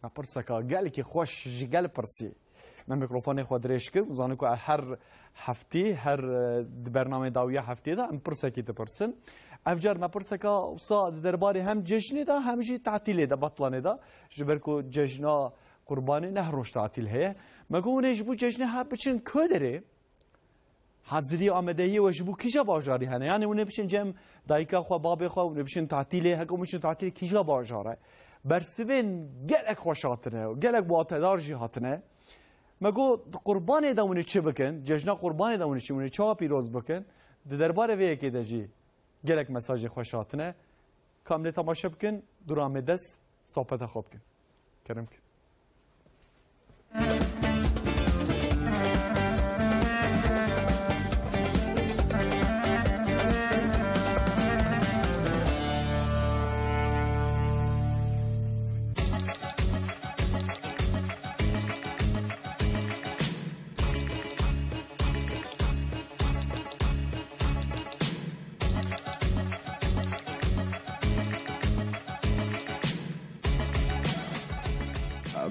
پرسکا گل که خوش جگل پرسی من میکروفون خود ریش کرد زانو که هر هفته هر برنامه داویه هفته دا ام پرسکی تپرسن افجار ما پرسکا وصا درباره هم جشنی دا همجی تعطیلی دا بطلانه دا جبر کو جشنا قربانی نه روش تعطیل هه مگونه جبو جشنه ها بچن کدره حاضری آمدهی و جبو کیجا باجاری هنه یعنی اون بچن جم دایکا خو باب خو اون بچن تعطیلی هکو بچن تعطیل کیجا باجاره برسوین گلک خوشاتنه و گلک با اعتدار جهاتنه مگو قربانی داونه چه بکن جشنا قربانی داونه چه مونه چه پیروز بکن درباره وی که دجی گلک مساج خوشاتنه کامل تماشا بکن درام دست صحبت خوب کن کرم کن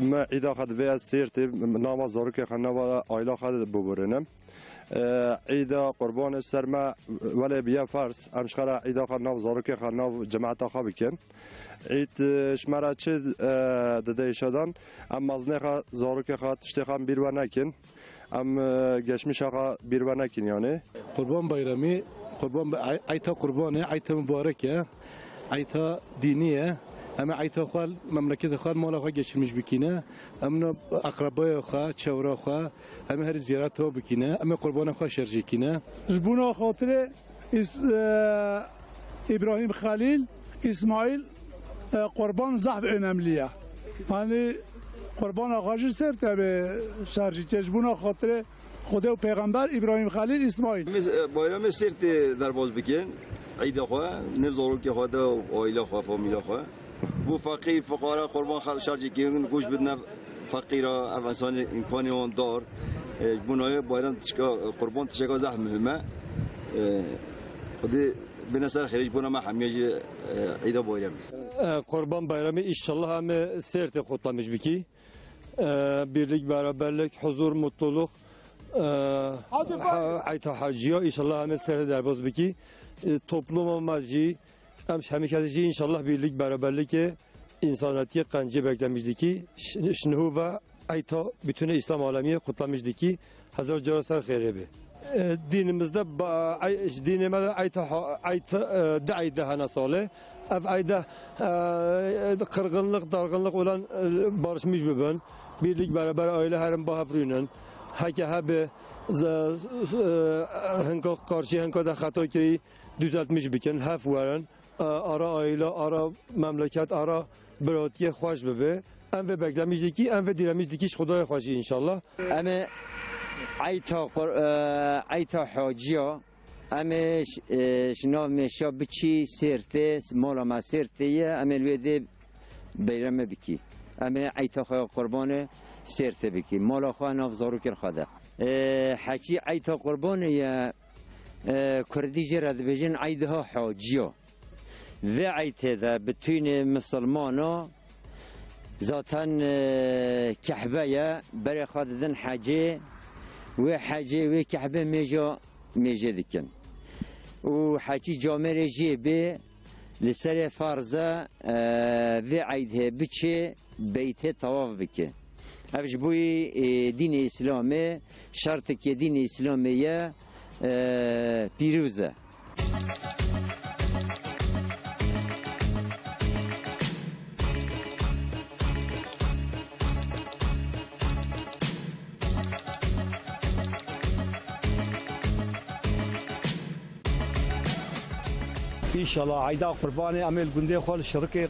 ما عيدا خد فيها سيرتي ناما زارك خنا وعائلة خد ببرنم عيدا قربان السرما ولا بيا فارس امشخرا عيدا خنا زارك خنا جماعة خابكن عيد شمرا چه دده شدن ام مزنه زارك خد تشتخم بير ونكن ام گشمش خا بير ونكن يعني قربان بايرامي قربان عيتا قربانه عيتا مباركه عيتا دينيه اما عيتا خال مملكه خال مال خا geçirmiş bikine امنا اقربای خا چورا خا هم هر زیارت ها بکینه اما قربان خا شرجکینه جبونا خاطر ابراهیم خلیل اسماعیل قربان زحف önemliye yani قربان آغاجی سر تبه شرجی جبونا خاطر خدا و پیغمبر ابراهیم خلیل اسماعیل bayram سرت در باز بکن عید خوا نزارو که خدا و عائله خوا فامیلا خوا بو فقیر فقرا قربان شرجی که گوش بدن فقیرا انسان امکانی اون دار بنای bayram قربان تشکا زحم مهمه خدي بنصر خريج بنا ما حميجي عيد بايرم قربان bayramı inşallah hem serte kutlamış biki birlik beraberlik huzur mutluluk ayta hacıya inşallah hem serte derboz biki toplum amacı hem hemikazı inşallah birlik beraberlik insaniyeti kanci beklemişti ki şunu ve ayta bütün İslam alemiye kutlamıştı ki hazır carasar xeyrebi dinimizde dinimizde ayta da'ide hana sale ev ayda kırgınlık dargınlık olan barışmış bibin birlik beraber aile herim bahafrinin hake habe henko karşı henko da hata ki düzeltmiş bikin haf veren ara aile ara memleket ara برادی خوش ببه ام و بگذامیزی کی ام و دیرمیزی کیش خدای خوشی انشالله اما عیتا حاجیا اما شنو میشه بچی سرته مالا ما سرته اما الویده بیرم بکی اما عیتا قربان سرته بکی مالا خواه نافزارو کر خدا حچی عیتا قربان یا کردی جرد بجن عیدها حاجیا و عیته ده بتوین مسلمانا ذاتن کحبه یا برای خاددن حجه و حجه و کحبه میجه دکن و حجی جامعه جیبه لسر فرزه و عیده بچه بیته طواف بکه اوش بوی دین اسلامه شرط که دین اسلامه یا پیروزه İnşallah ayda kurbanı amel günde خال شرکه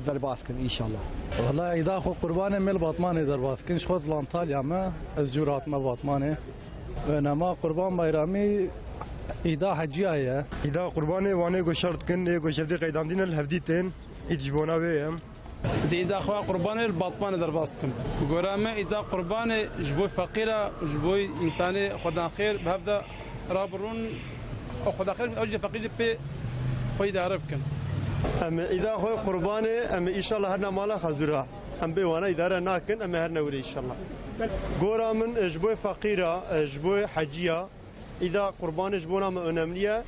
درباس کن inşallah. والله ayda kurbanı mel batmanı derbaas kın şot Antalya mı az jurat mel batmanı nama kurban bayramı ayda hacıya ya عيدا قرباني واني گو شرط كن گو شفتي قيداندين الهفديتين يجبونا ويهم زيدا خوا قربان البطمان در باستم گورامه ایدا قربان جبوی فقیره جبوی انسانی خدا خیر بهدا رابرون او خدا خیر اوج فقیر په خوی داره بکن ام اذا هو قربانه ام ان شاء الله هرنا مالا خزورا ام بيوانا اداره ناكن ام هرنا وري ان شاء الله غورا من اجبو فقيره اجبو حجيه اذا قربان اجبونا ما انمليه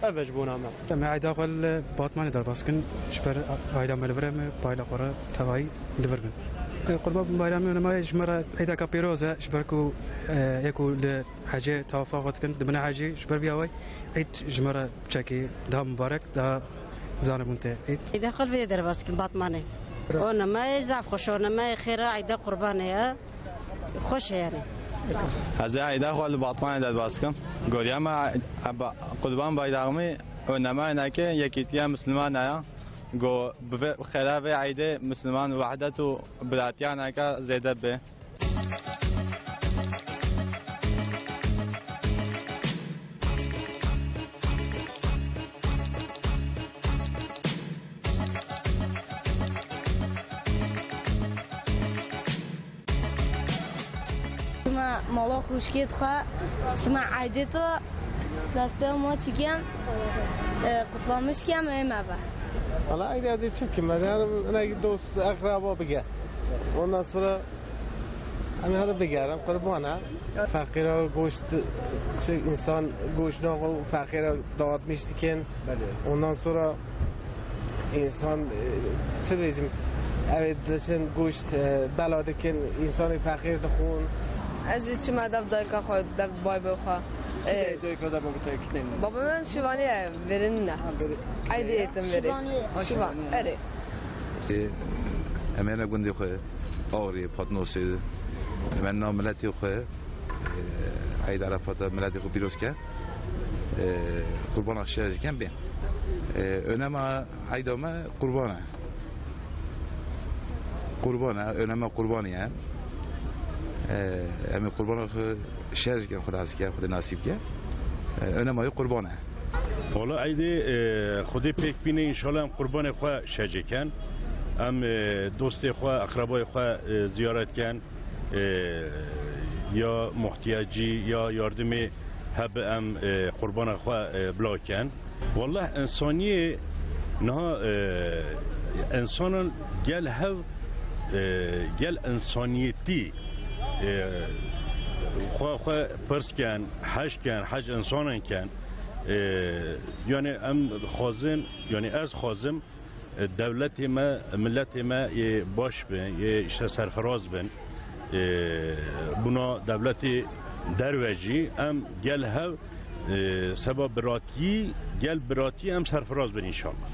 افج بونا ما ما عيدا قال باتمان در باسكن شبر عيدا ملبرم بايلا قرا تواي دبرن قربان بايرامي ما يجمر عيدا كابيروزا شبركو يكو حاجه توافقت كن دبنا حاجه شبر بياوي عيد جمره بشكي دا مبارك دا زانبونته عيدا قال في در باسكن باتمان انا ما يزعف خوشونه ما خيره عيدا قربانه خوش يعني از عیدا خال باطمان داد باسکم گوریم قربان بایدارمی و نمای نکه یکیتی مسلمان آیا گو خلاف عیده مسلمان وحدت و براتیان نکه زیده به مالا خوشگیت خواه شما عیده تو دسته ما چیکیم قطلامش کیم ایمه با حالا عیده عیده چیم که مدارم انا دوست اقربا بگه و نصر همه رو بگرم قربانه فقیرا گوشت چه انسان گوشناق و فقیرا داد میشتکن اونdan sonra انسان چه دیجیم اوید داشتن گوشت بلادکن انسان فقیر دخون از چی مدف دای که خواهد دف بای بخواه دای که دف بای کنیم بابا من شیوانیه برین نه عیدی ایتم بری شیوان اره امیر گوندی خواه آوری پاتنوسی من نام ملتی خواه عید عرفات ملتی خو پیروز که قربان اخشارج کن بین önema عیدامه قربانه önema قربانیه امی قربان شرج کن خدا هست که خدا نصیب که önema قربانه والا عیده خودی پیک بینه انشالله هم قربان خواه شرج کن ام دوست خواه اقربای خواه زیارت کن یا محتیاجی یا یاردمی هب ام قربان خواه بلا کن والله انسانی نه انسان گل هف گل انسانیتی خواه پرس کن حج انسان کن یعنی ام خازن یعنی از خازم دولت ما ملت ما باش بن یه سرفراز بن بنا دولت دروجی ام گل هف سبب براتی گل براتی ام سرفراز بن انشالله